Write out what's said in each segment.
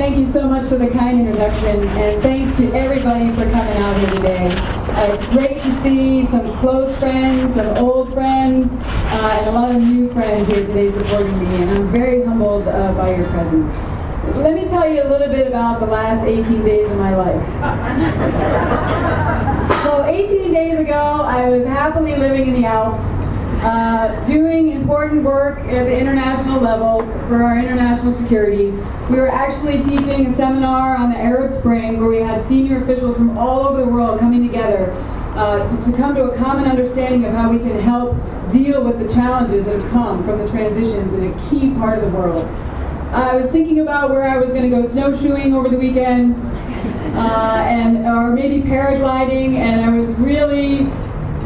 Thank you so much for the kind introduction, and thanks to everybody for coming out here today. It's great to see some close friends, some old friends, and a lot of new friends here today supporting me, and I'm very humbled by your presence. Let me tell you a little bit about the last 18 days of my life. So 18 days ago, I was happily living in the Alps, doing important work at the international level for our international security. We were actually teaching a seminar on the Arab Spring where we had senior officials from all over the world coming together to come to a common understanding of how we can help deal with the challenges that have come from the transitions in a key part of the world. I was thinking about where I was going to go snowshoeing over the weekend, or maybe paragliding, and I was really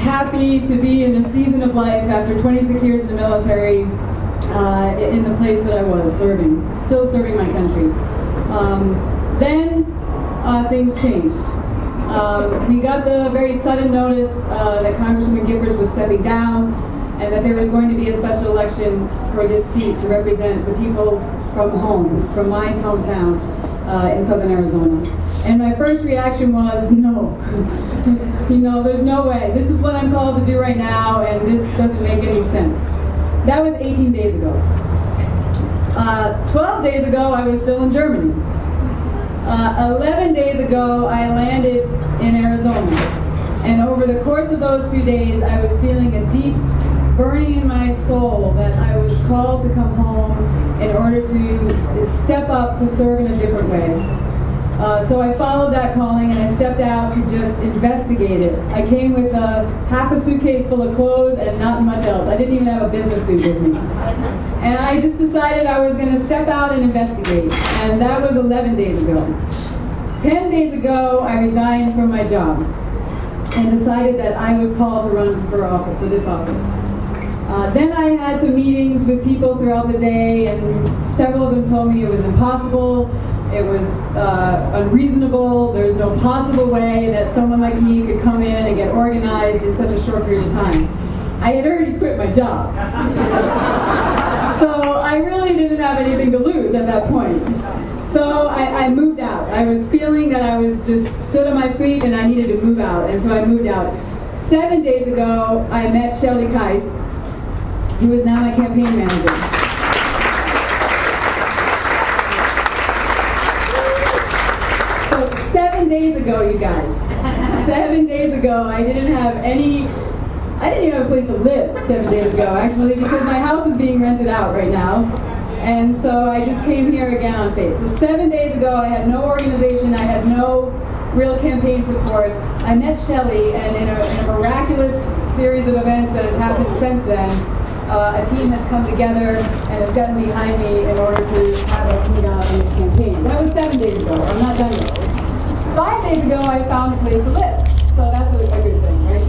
happy to be in a season of life after 26 years in the military in the place that I was still serving my country. Then things changed. We got the very sudden notice that Congresswoman Giffords was stepping down and that there was going to be a special election for this seat to represent the people from home, from my hometown in southern Arizona. And my first reaction was, no. There's no way. This is what I'm called to do right now, and this doesn't make any sense. That was 18 days ago. 12 days ago, I was still in Germany. 11 days ago, I landed in Arizona. And over the course of those few days, I was feeling a deep burning in my soul that I was called to come home in order to step up to serve in a different way. So I followed that calling and I stepped out to just investigate it. I came with half a suitcase full of clothes and not much else. I didn't even have a business suit with me. And I just decided I was going to step out and investigate. And that was 11 days ago. 10 days ago, I resigned from my job and decided that I was called to run for this office. Then I had some meetings with people throughout the day, and several of them told me it was impossible, it was unreasonable, there's no possible way that someone like me could come in and get organized in such a short period of time. I had already quit my job. So I really didn't have anything to lose at that point. So I moved out. I was feeling that I was just stood on my feet and I needed to move out, and so I moved out. 7 days ago, I met Shelley Kais, who is now my campaign manager. So 7 days ago, you guys, 7 days ago, I didn't even have a place to live 7 days ago, actually, because my house is being rented out right now. And so I just came here again on faith. So 7 days ago, I had no organization, I had no real campaign support. I met Shelley, and in a miraculous series of events that has happened since then, a team has come together and has gotten behind me in order to have us meet out in this campaign. That was 7 days ago. I'm not done yet. 5 days ago, I found a place to live. So that's a good thing, right?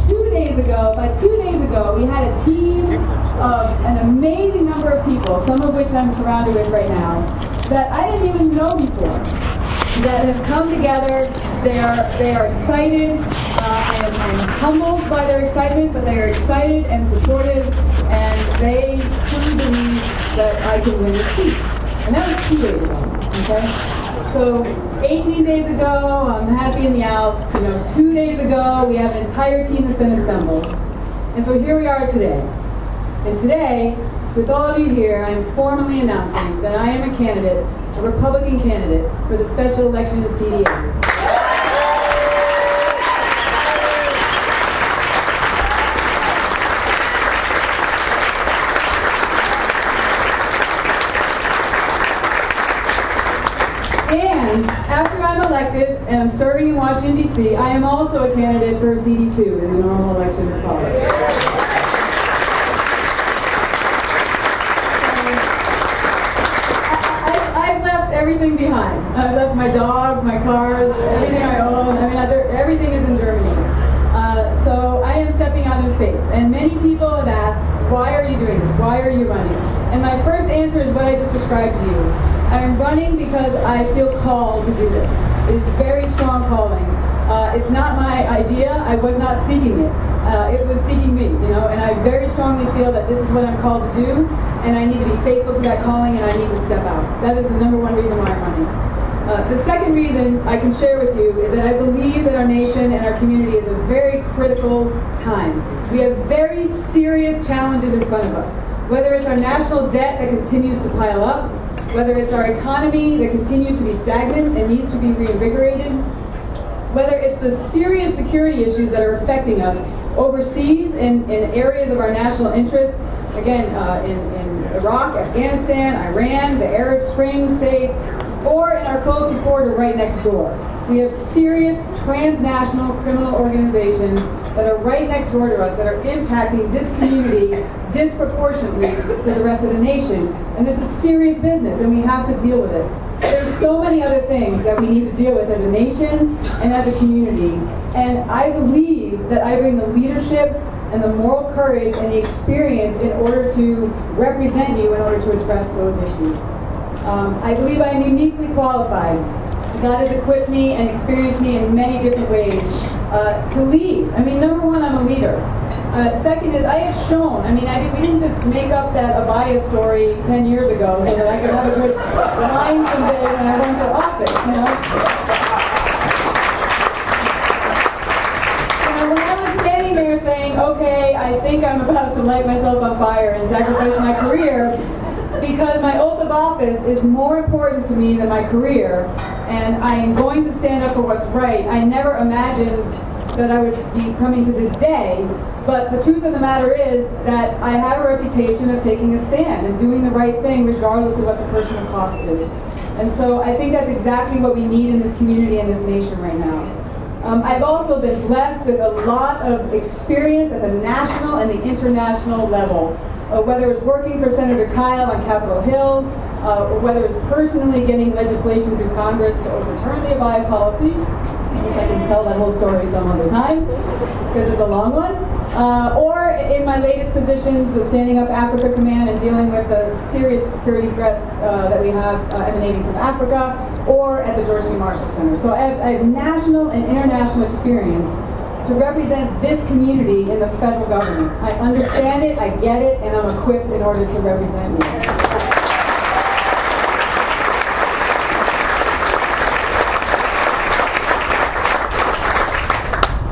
2 days ago, we had a team of an amazing number of people, some of which I'm surrounded with right now, that I didn't even know before, that have come together. They are excited. I'm humbled by their excitement, but they are excited and supportive, and they truly believe that I can win this seat. And that was 2 days ago, okay? So 18 days ago, I'm happy in the Alps. 2 days ago, we have an entire team that's been assembled. And so here we are today. And today, with all of you here, I am formally announcing that I am a Republican candidate for the special election in CD-8. And after I'm elected and I'm serving in Washington, D.C., I am also a candidate for CD-2 in the normal election for college. I've left everything behind. I've left my dog, my cars, everything I own. Everything is in Germany. So I am stepping out in faith. And many people have asked, why are you doing this? Why are you running? And my first answer is what I just described to you. I'm running because I feel called to do this. It is a very strong calling. It's not my idea. I was not seeking it. it was seeking me, and I very strongly feel that this is what I'm called to do, and I need to be faithful to that calling, and I need to step out. That is the number one reason why I'm running. The second reason I can share with you is that I believe that our nation and our community is a very critical time. We have very serious challenges in front of us, whether it's our national debt that continues to pile up, whether it's our economy that continues to be stagnant and needs to be reinvigorated, whether it's the serious security issues that are affecting us overseas in areas of our national interest, again, in Iraq, Afghanistan, Iran, the Arab Spring states, or in our closest border right next door. We have serious transnational criminal organizations that are right next door to us that are impacting this community disproportionately to the rest of the nation. And this is serious business, and we have to deal with it. There's so many other things that we need to deal with as a nation and as a community. And I believe that I bring the leadership and the moral courage and the experience in order to represent you, in order to address those issues. I believe I am uniquely qualified. God has equipped me and experienced me in many different ways to lead. I mean, number one, I'm a leader. Second is I have shown. I mean, we didn't just make up that Abaya story 10 years ago so that I could have a good line someday when I run for office, When I was standing there saying, okay, I think I'm about to light myself on fire and sacrifice my career, because my oath of office is more important to me than my career, and I am going to stand up for what's right. I never imagined that I would be coming to this day, but the truth of the matter is that I have a reputation of taking a stand and doing the right thing regardless of what the personal cost is. And so I think that's exactly what we need in this community and this nation right now. I've also been blessed with a lot of experience at the national and the international level. Whether it's working for Senator Kyle on Capitol Hill, or whether it's personally getting legislation through Congress to overturn the Abaya policy, which I can tell that whole story some other time, because it's a long one, or in my latest positions of standing up Africa Command and dealing with the serious security threats that we have emanating from Africa, or at the George C. Marshall Center. So I have national and international experience to represent this community in the federal government. I understand it, I get it, and I'm equipped in order to represent you.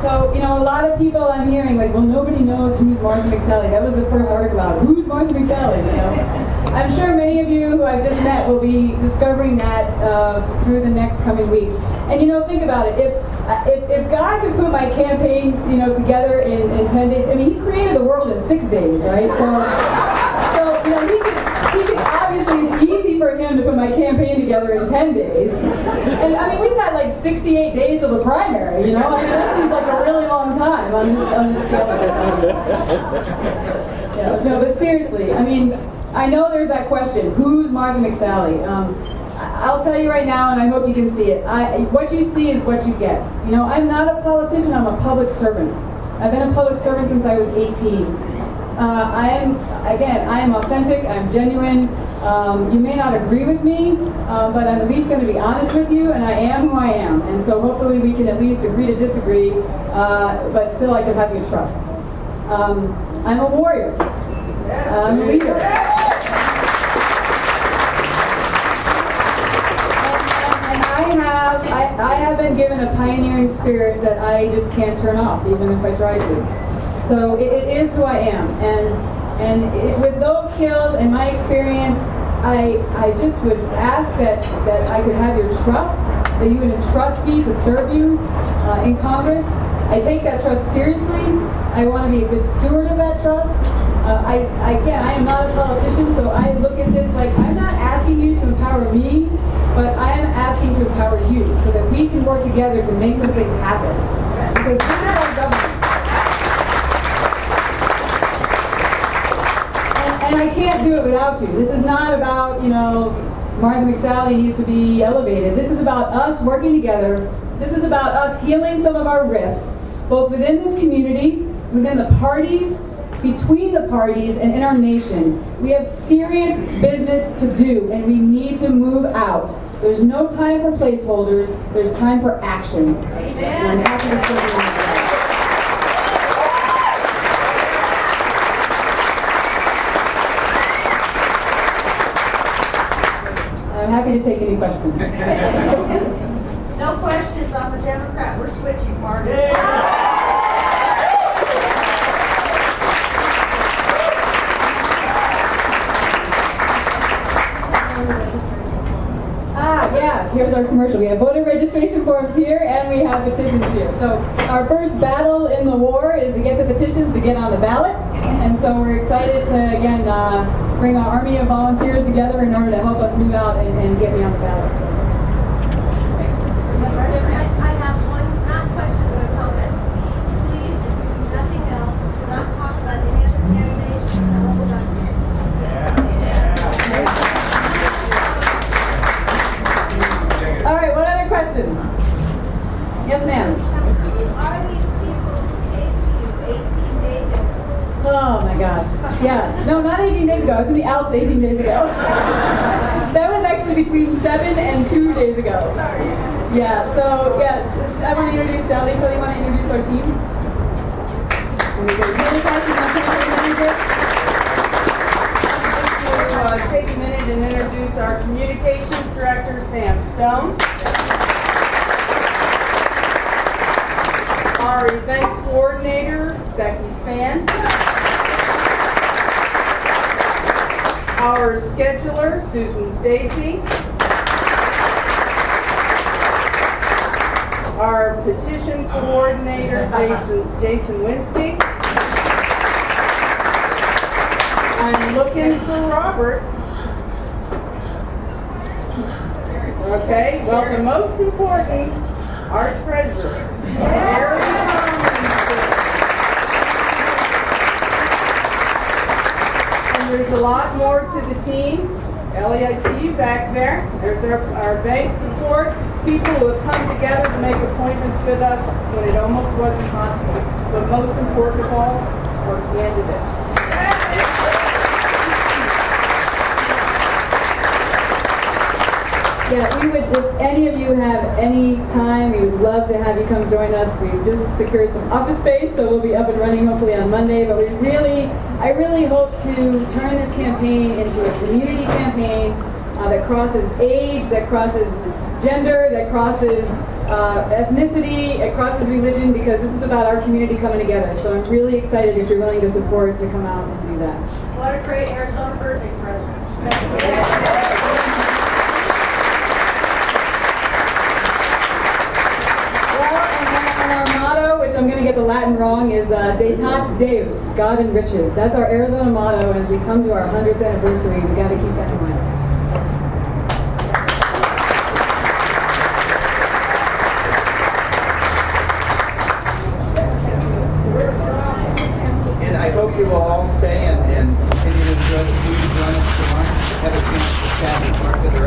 So, a lot of people I'm hearing like, well, nobody knows who's Martha McSally. That was the first article out. Who's Martha McSally? I'm sure many of you who I've just met will be discovering that through the next coming weeks. And think about it. If God could put my campaign, together in 10 days, I mean, He created the world in 6 days, right? So He could obviously, it's easy for Him to put my campaign together in 10 days. And I mean, we've got like 68 days till the primary, I mean, that seems like a really long time on this scale of time. No, but seriously, I mean, I know there's that question, who's Martha McSally? I'll tell you right now, and I hope you can see it. What you see is what you get. I'm not a politician, I'm a public servant. I've been a public servant since I was 18. I am authentic, I'm genuine. You may not agree with me, but I'm at least going to be honest with you, and I am who I am. And so hopefully we can at least agree to disagree, but still I can have your trust. I'm a warrior. I'm a leader. I have been given a pioneering spirit that I just can't turn off, even if I try to. So it is who I am, and with those skills and my experience, I just would ask that I could have your trust, that you would entrust me to serve you in Congress. I take that trust seriously. I want to be a good steward of that trust. I am not a politician, so I look at this like I'm not asking you to empower me, but I am asking to empower you so that we can work together to make some things happen. Because this is our government. And I can't do it without you. This is not about, Martha McSally needs to be elevated. This is about us working together. This is about us healing some of our rifts, both within this community, within the parties, between the parties, and in our nation. We have serious business to do, and we need to move out. There's no time for placeholders. There's time for action. And I'm happy to serve you. I'm happy to take any questions. No questions on the Democrat. We're switching parties. Yeah, here's our commercial. We have voter registration forms here and we have petitions here. So our first battle in the war is to get the petitions to get on the ballot. And so we're excited to, again, bring our army of volunteers together in order to help us move out and get me on the ballot. So. I have one, not question, but a comment. Please, if nothing else, do not talk about any other candidates. Tell us about you. All right, what other questions? Yes, ma'am. Are these people who came to you 18 days ago? Oh my gosh. Yeah. No, not 18 days ago. I was in the Alps 18 days ago. That was actually between 7 and 2 days ago. Sorry. Yeah, so, yeah, I want to introduce Shelly. Shelly, you want to introduce our team? Take a minute and introduce our communications director, Sam Stone. Our events coordinator, Becky Spann. Our scheduler, Susan Stacy. Our petition coordinator, Jason Winsky. I'm looking for Robert. Okay, well, the most important, our treasurer. And there's a lot more to the team. Ellie, I see you back there. There's our bank support, people who have come together to make appointments with us when it almost wasn't possible. But most important of all, our candidates. Yeah, we would, if any of you have any time, we would love to have you come join us. We've just secured some office space, so we'll be up and running hopefully on Monday. But I really hope to turn this campaign into a community campaign that crosses age, that crosses gender, that crosses ethnicity, it crosses religion, because this is about our community coming together. So I'm really excited, if you're willing to support, to come out and do that. What a great Arizona birthday present. I'm going to get the Latin wrong, is Deitat Deus, God and Riches. That's our Arizona motto as we come to our 100th anniversary. We've got to keep that in mind. And I hope you will all stay and continue to enjoy the food and join us for lunch. Have a chance to chat with Martha.